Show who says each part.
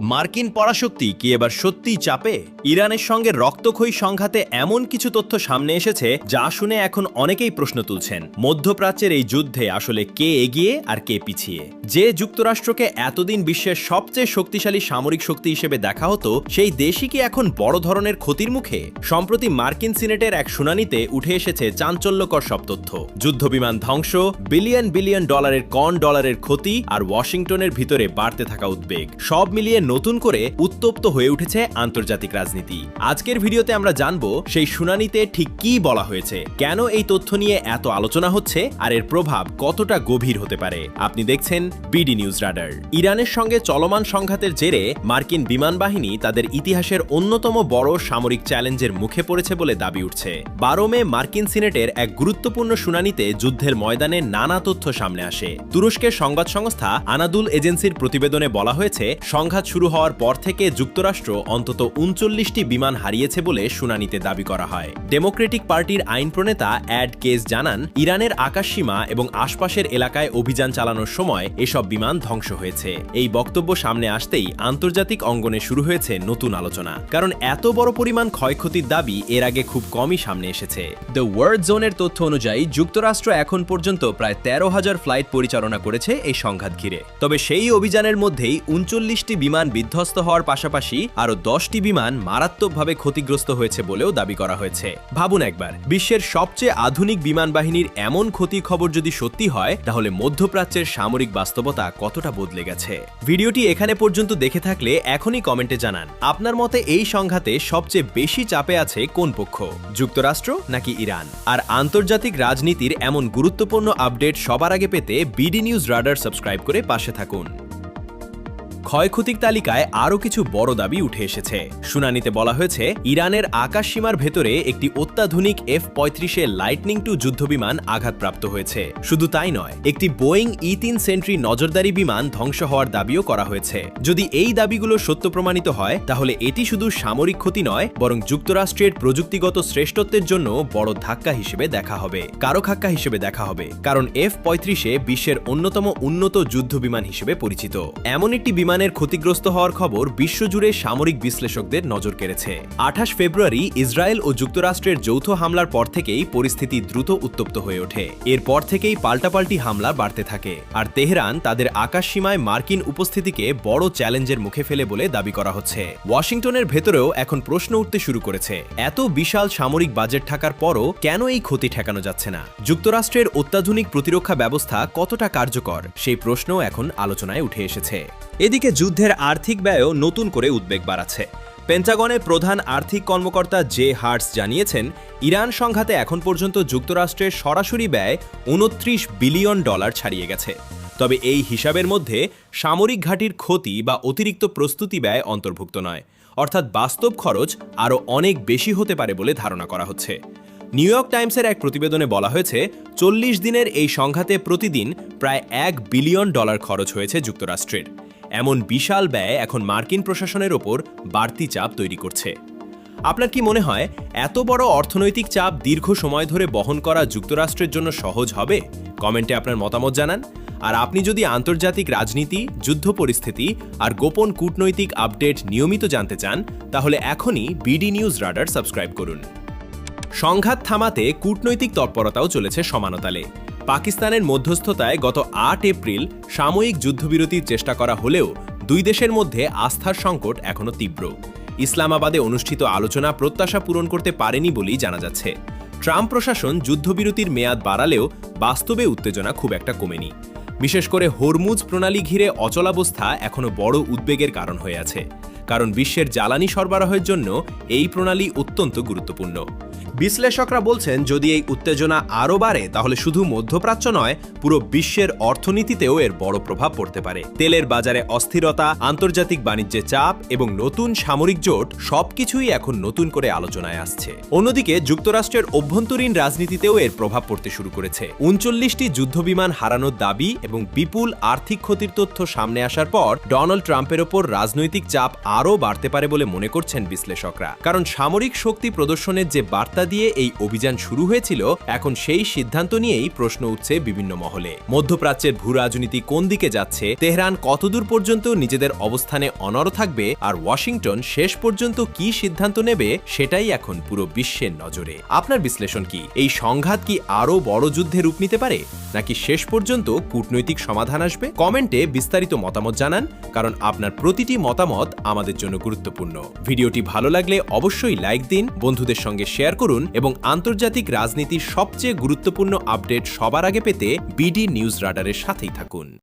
Speaker 1: মার্কিন পরাশক্তি কি এবার সত্যিই চাপে? ইরানের সঙ্গে রক্তক্ষয়ী সংঘাতে এমন কিছু তথ্য সামনে এসেছে যা শুনে এখন অনেকেই প্রশ্ন তুলছেন, মধ্যপ্রাচ্যের এই যুদ্ধে আসলে কে এগিয়ে আর কে পিছিয়ে। যে যুক্তরাষ্ট্রকে এতদিন বিশ্বের সবচেয়ে শক্তিশালী সামরিক শক্তি হিসেবে দেখা হতো, সেই দেশই কি এখন বড় ধরনের ক্ষতির মুখে? সম্প্রতি মার্কিন সিনেটের এক শুনানিতে উঠে এসেছে চাঞ্চল্যকর সব তথ্য। যুদ্ধবিমান ধ্বংস, বিলিয়ন বিলিয়ন ডলারের ডলারের ক্ষতি আর ওয়াশিংটনের ভিতরে বাড়তে থাকা উদ্বেগ, সব মিলিয়ে নতুন করে উত্তপ্ত হয়ে উঠেছে আন্তর্জাতিক রাজনীতি। আজকের ভিডিওতে আমরা জানবো সেই শুনানিতে ঠিক কি বলা হয়েছে, কেন এই তথ্য নিয়ে এত আলোচনা হচ্ছে আর এর প্রভাব কতটা গভীর হতে পারে। আপনি দেখছেন বিডি নিউজ রাডার। ইরানের সঙ্গে চলমান সংঘাতের জেরে মার্কিন বিমান বাহিনী তাদের ইতিহাসের অন্যতম বড় সামরিক চ্যালেঞ্জের মুখে পড়েছে বলে দাবি উঠছে। 12 মে মার্কিন সিনেটের এক গুরুত্বপূর্ণ শুনানিতে যুদ্ধের ময়দানে নানা তথ্য সামনে আসে। তুরস্কের সংবাদ সংস্থা আনাদুল এজেন্সির প্রতিবেদনে বলা হয়েছে, সংঘাত শুরু হওয়ার পর থেকে যুক্তরাষ্ট্র অন্তত 39টি বিমান হারিয়েছে বলে শুনানিতে দাবি করা হয়। ডেমোক্রেটিক পার্টির আইন প্রণেতা অ্যাড কেস জানান, ইরানের আকাশসীমা এবং আশপাশের এলাকায় অভিযান চালানোর সময় এসব বিমান ধ্বংস হয়েছে। এই বক্তব্য সামনে আসতেই আন্তর্জাতিক অঙ্গনে শুরু হয়েছে নতুন আলোচনা, কারণ এত বড় পরিমাণ ক্ষয়ক্ষতির দাবি এর আগে খুব কমই সামনে এসেছে। দ্য ওয়ার্ল্ড জোনের তথ্য অনুযায়ী যুক্তরাষ্ট্র এখন পর্যন্ত প্রায় 13,000 ফ্লাইট পরিচালনা করেছে এই সংঘাত ঘিরে। তবে সেই অভিযানের মধ্যেই 39টি বিমান বিধ্বস্ত হওয়ার পাশাপাশি আরও 10টি বিমান মারাত্মকভাবে ক্ষতিগ্রস্ত হয়েছে বলেও দাবি করা হয়েছে। ভাবুন একবার, বিশ্বের সবচেয়ে আধুনিক বিমান বাহিনীর এমন ক্ষতির খবর যদি সত্যি হয়, তাহলে মধ্যপ্রাচ্যের সামরিক বাস্তবতা কতটা বদলে গেছে। ভিডিওটি এখানে পর্যন্ত দেখে থাকলে এখনই কমেন্টে জানান, আপনার মতে এই সংঘাতে সবচেয়ে বেশি চাপে আছে কোন পক্ষ, যুক্তরাষ্ট্র নাকি ইরান? আর আন্তর্জাতিক রাজনীতির এমন গুরুত্বপূর্ণ আপডেট সবার আগে পেতে বিডি নিউজ রাডার সাবস্ক্রাইব করে পাশে থাকুন। ক্ষয়ক্ষতির তালিকায় আরও কিছু বড় দাবি উঠে এসেছে। শুনানিতে বলা হয়েছে, ইরানের আকাশসীমার ভেতরে একটি অত্যাধুনিক F-35 লাইটনিং টু যুদ্ধবিমান আঘাতপ্রাপ্ত হয়েছে। শুধু তাই নয়, একটি বোয়িং E-3 সেন্ট্রি নজরদারি বিমান ধ্বংস হওয়ার দাবিও করা হয়েছে। যদি এই দাবিগুলো সত্য প্রমাণিত হয়, তাহলে এটি শুধু সামরিক ক্ষতি নয়, বরং যুক্তরাষ্ট্রের প্রযুক্তিগত শ্রেষ্ঠত্বের জন্য বড় ধাক্কা হিসেবে দেখা হবে, কারখাক্কা হিসেবে দেখা হবে। কারণ F-35 বিশ্বের অন্যতম উন্নত যুদ্ধবিমান হিসেবে পরিচিত। এমন একটি বিমানের ক্ষতিগ্রস্ত হওয়ার খবর বিশ্বজুড়ে সামরিক বিশ্লেষকদের নজর কেড়েছে। 28 ফেব্রুয়ারি ইসরায়েল ও যুক্তরাষ্ট্রের যৌথ হামলার পর থেকেই পরিস্থিতি দ্রুত উত্তপ্ত হয়ে ওঠে। এরপর থেকেই পাল্টাপাল্টি হামলা বাড়তে থাকে, আর তেহরান তাদের আকাশসীমায় মার্কিন উপস্থিতিকে বড় চ্যালেঞ্জের মুখে ফেলে বলে দাবি করা হচ্ছে। ওয়াশিংটনের ভেতরেও এখন প্রশ্ন উঠতে শুরু করেছে, এত বিশাল সামরিক বাজেট থাকার পরও কেন এই ক্ষতি ঠেকানো যাচ্ছে না? যুক্তরাষ্ট্রের অত্যাধুনিক প্রতিরক্ষা ব্যবস্থা কতটা কার্যকর, সেই প্রশ্নও এখন আলোচনায় উঠে এসেছে। এদিকে যুদ্ধের আর্থিক ব্যয়ও নতুন করে উদ্বেগ বাড়াচ্ছে। পেন্টাগনের প্রধান আর্থিক কর্মকর্তা জে হার্টস জানিয়েছেন, ইরান সংঘাতে এখন পর্যন্ত যুক্তরাষ্ট্রের সরাসরি ব্যয় 29 বিলিয়ন ডলার ছাড়িয়ে গেছে। তবে এই হিসাবের মধ্যে সামরিক ঘাঁটির ক্ষতি বা অতিরিক্ত প্রস্তুতি ব্যয় অন্তর্ভুক্ত নয়, অর্থাৎ বাস্তব খরচ আরও অনেক বেশি হতে পারে বলে ধারণা করা হচ্ছে। নিউ ইয়র্ক টাইমসের এক প্রতিবেদনে বলা হয়েছে, 40 দিনের এই সংঘাতে প্রতিদিন প্রায় $1 বিলিয়ন খরচ হয়েছে যুক্তরাষ্ট্রের। এমন বিশাল ব্যয় এখন মার্কিন প্রশাসনের ওপর বাড়তি চাপ তৈরি করছে। আপনার কি মনে হয়, এত বড় অর্থনৈতিক চাপ দীর্ঘ সময় ধরে বহন করা যুক্তরাষ্ট্রের জন্য সহজ হবে? কমেন্টে আপনার মতামত জানান। আর আপনি যদি আন্তর্জাতিক রাজনীতি, যুদ্ধ পরিস্থিতি আর গোপন কূটনৈতিক আপডেট নিয়মিত জানতে চান, তাহলে এখনই বিডি নিউজ রাডার সাবস্ক্রাইব করুন। সংঘাত থামাতে কূটনৈতিক তৎপরতাও চলেছে সমানতালে। পাকিস্তানের মধ্যস্থতায় গত 8 এপ্রিল সাময়িক যুদ্ধবিরতির চেষ্টা করা হলেও দুই দেশের মধ্যে আস্থার সংকট এখনও তীব্র। ইসলামাবাদে অনুষ্ঠিত আলোচনা প্রত্যাশা পূরণ করতে পারেনি বলেই জানা যাচ্ছে। ট্রাম্প প্রশাসন যুদ্ধবিরতির মেয়াদ বাড়ালেও বাস্তবে উত্তেজনা খুব একটা কমেনি। বিশেষ করে হরমুজ প্রণালী ঘিরে অচলাবস্থা এখনও বড় উদ্বেগের কারণ হয়ে আছে, কারণ বিশ্বের জ্বালানি সরবরাহের জন্য এই প্রণালী অত্যন্ত গুরুত্বপূর্ণ। বিশ্লেষকরা বলছেন, যদি এই উত্তেজনা আরও বাড়ে, তাহলে শুধু মধ্যপ্রাচ্য নয়, পুরো বিশ্বের অর্থনীতিতেও এর বড় প্রভাব পড়তে পারে। তেলের বাজারে অস্থিরতা, আন্তর্জাতিক বাণিজ্যে চাপ এবং নতুন সামরিক জোট সবকিছুই এখন নতুন করে আলোচনায় আসছে। অন্যদিকে যুক্তরাষ্ট্রের অভ্যন্তরীণ রাজনীতিতেও এর প্রভাব পড়তে শুরু করেছে। 39টি যুদ্ধবিমান হারানোর দাবি এবং বিপুল আর্থিক ক্ষতির তথ্য সামনে আসার পর ডোনাল্ড ট্রাম্পের ওপর রাজনৈতিক চাপ আরও বাড়তে পারে বলে মনে করছেন বিশ্লেষকরা। কারণ সামরিক শক্তি প্রদর্শনের যে বার্তা দিয়ে এই অভিযান শুরু হয়েছিল, এখন সেই সিদ্ধান্ত নিয়েই প্রশ্ন উঠছে বিভিন্ন মহলে। মধ্যপ্রাচ্যের ভূ রাজনীতি কোন দিকে যাচ্ছে, তেহরান কতদূর পর্যন্ত নিজেদের অবস্থানে অনড় থাকবে, আর ওয়াশিংটন শেষ পর্যন্ত কি সিদ্ধান্ত নেবে, সেটাই এখন পুরো বিশ্বের নজরে। আপনার বিশ্লেষণ কি? এই সংঘাত কি আরও বড় যুদ্ধে রূপ নিতে পারে, নাকি শেষ পর্যন্ত কূটনৈতিক সমাধান আসবে? কমেন্টে বিস্তারিত মতামত জানান, কারণ আপনার প্রতিটি মতামত আমাদের জন্য গুরুত্বপূর্ণ। ভিডিওটি ভালো লাগলে অবশ্যই লাইক দিন, বন্ধুদের সঙ্গে শেয়ার করুন এবং আন্তর্জাতিক রাজনীতির সবচেয়ে গুরুত্বপূর্ণ আপডেট সবার আগে পেতে বিডি নিউজ রাডারের সাথেই থাকুন।